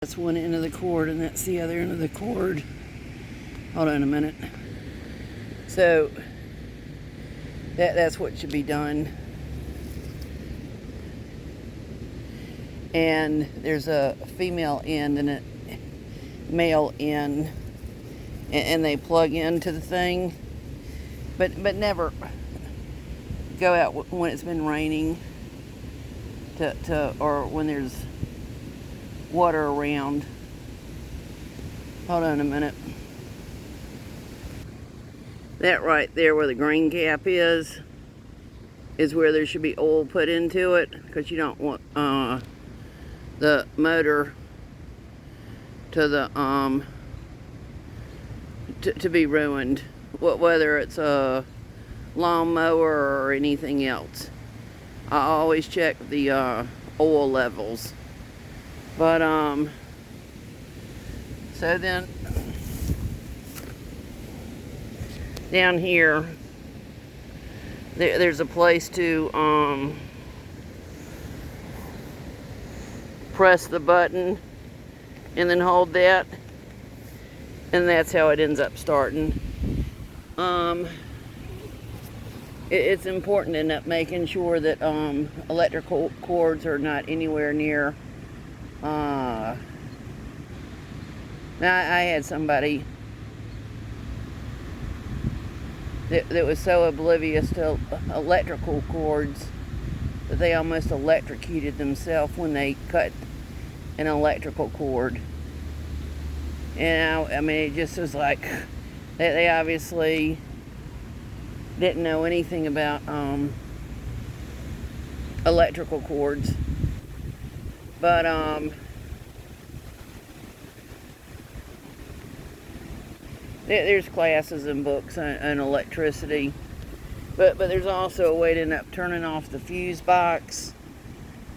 That's one end of the cord and that's the other end of the cord. Hold on a minute. So that's what should be done. And there's a female end and a male end, and they plug into the thing, but never go out when it's been raining or when there's water around. Hold on a minute. That right there where the green cap is where there should be oil put into it, because you don't want the motor to to be ruined, whether it's a lawnmower or anything else. I always check the oil levels. But so then down here there's a place to press the button and then hold that, and that's how it ends up starting. It's important to end up making sure that electrical cords are not anywhere near. Now I had somebody that was so oblivious to electrical cords that they almost electrocuted themselves when they cut an electrical cord. And I mean, it just was like they obviously didn't know anything about electrical cords. But there's classes and books on electricity, but there's also a way to end up turning off the fuse box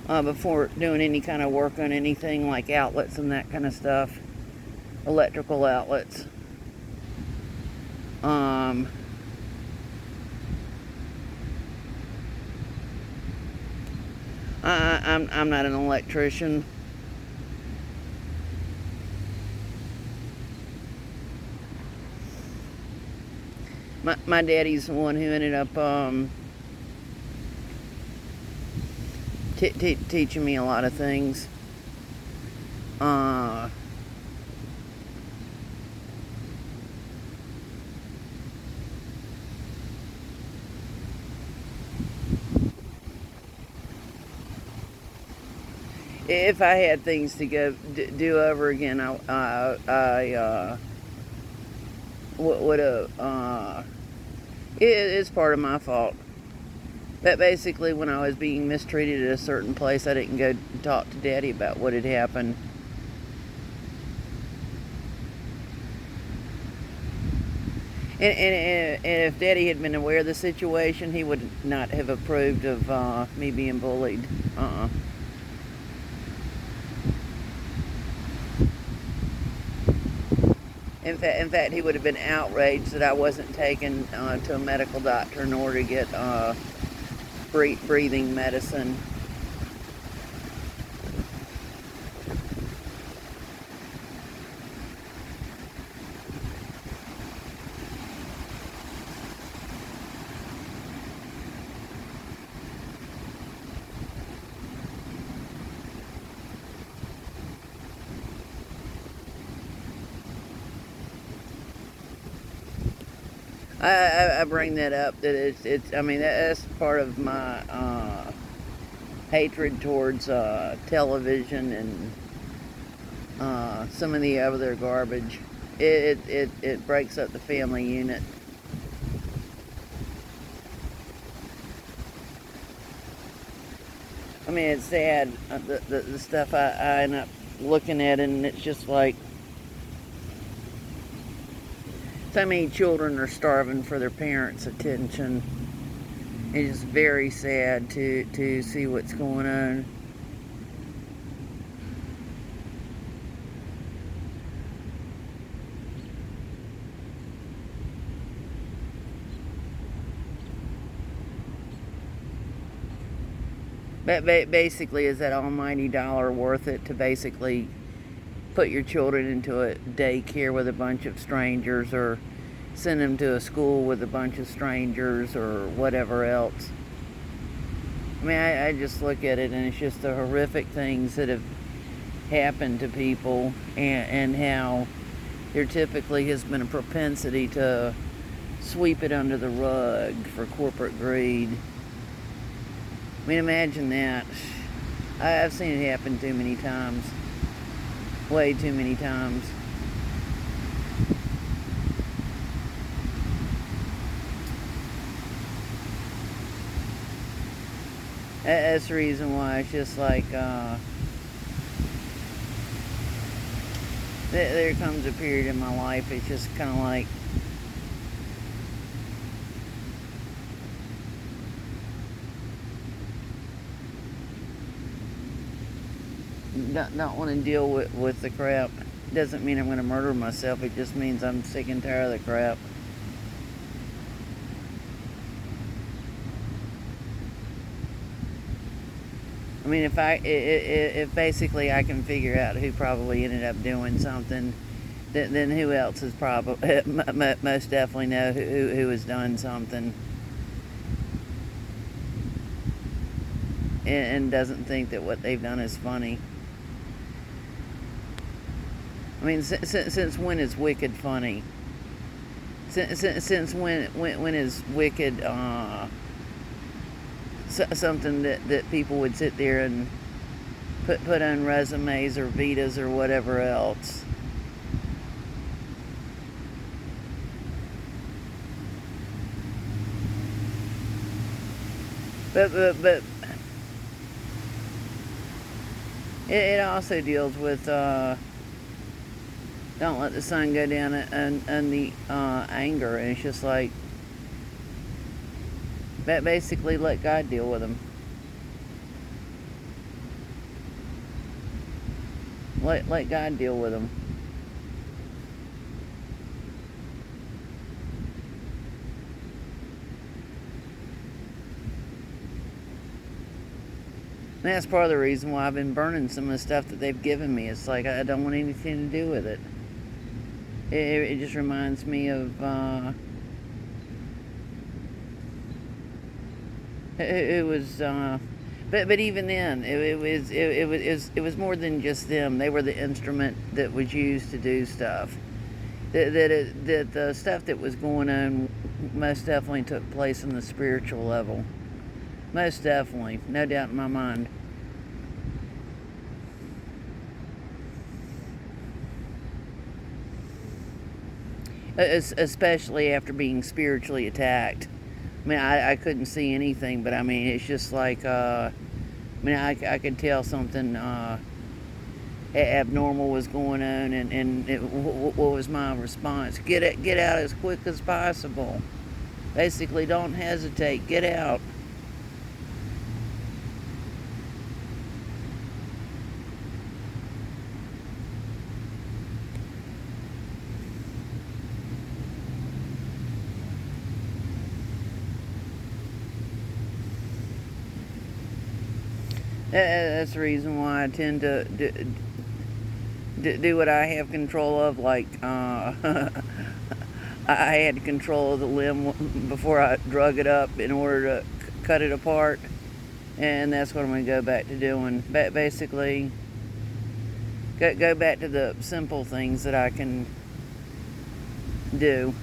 before doing any kind of work on anything like outlets and that kind of stuff, electrical outlets. I'm not an electrician. My daddy's the one who ended up teaching me a lot of things. If I had things to go do over again, I would have. It's part of my fault. That basically, when I was being mistreated at a certain place, I didn't go talk to Daddy about what had happened. And if Daddy had been aware of the situation, he would not have approved of me being bullied. In fact, he would have been outraged that I wasn't taken to a medical doctor in order to get breathing medicine. I bring that up that it's I mean that's part of my hatred towards television and some of the other garbage. It breaks up the family unit. I mean, it's sad, the stuff I end up looking at, and it's just like so many children are starving for their parents' attention. It's very sad to see what's going on. But basically, is that almighty dollar worth it to basically put your children into a daycare with a bunch of strangers, or send them to a school with a bunch of strangers, or whatever else. I mean, I just look at it and it's just the horrific things that have happened to people, and how there typically has been a propensity to sweep it under the rug for corporate greed. I mean, imagine that. I've seen it happen too many times. Way too many times. That's the reason why it's just like, there comes a period in my life, it's just kind of like, don't want to deal with the crap. Doesn't mean I'm going to murder myself, it just means I'm sick and tired of the crap. I mean, if basically I can figure out who probably ended up doing something, then who else is probably most definitely know who has done something, and doesn't think that what they've done is funny. I mean, since when is wicked funny? Since when is wicked something that people would sit there and put on resumes or Vitas or whatever else? But it also deals with don't let the sun go down and the anger, and it's just like, basically let God deal with them. Let God deal with them. And that's part of the reason why I've been burning some of the stuff that they've given me. It's like I don't want anything to do with it. It just reminds me of it was, but even then, it was more than just them. They were the instrument that was used to do stuff. That the stuff that was going on most definitely took place on the spiritual level. Most definitely, no doubt in my mind. Especially after being spiritually attacked. I mean, I couldn't see anything, but I mean, it's just like, I mean, I could tell something abnormal was going on, and what was my response? Get out as quick as possible. Basically, don't hesitate, get out. That's the reason why I tend to do what I have control of. Like, I had control of the limb before I drug it up in order to cut it apart, and that's what I'm going to go back to doing. Basically, go back to the simple things that I can do.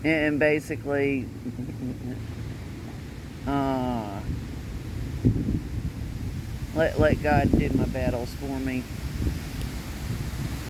And basically, let God do my battles for me.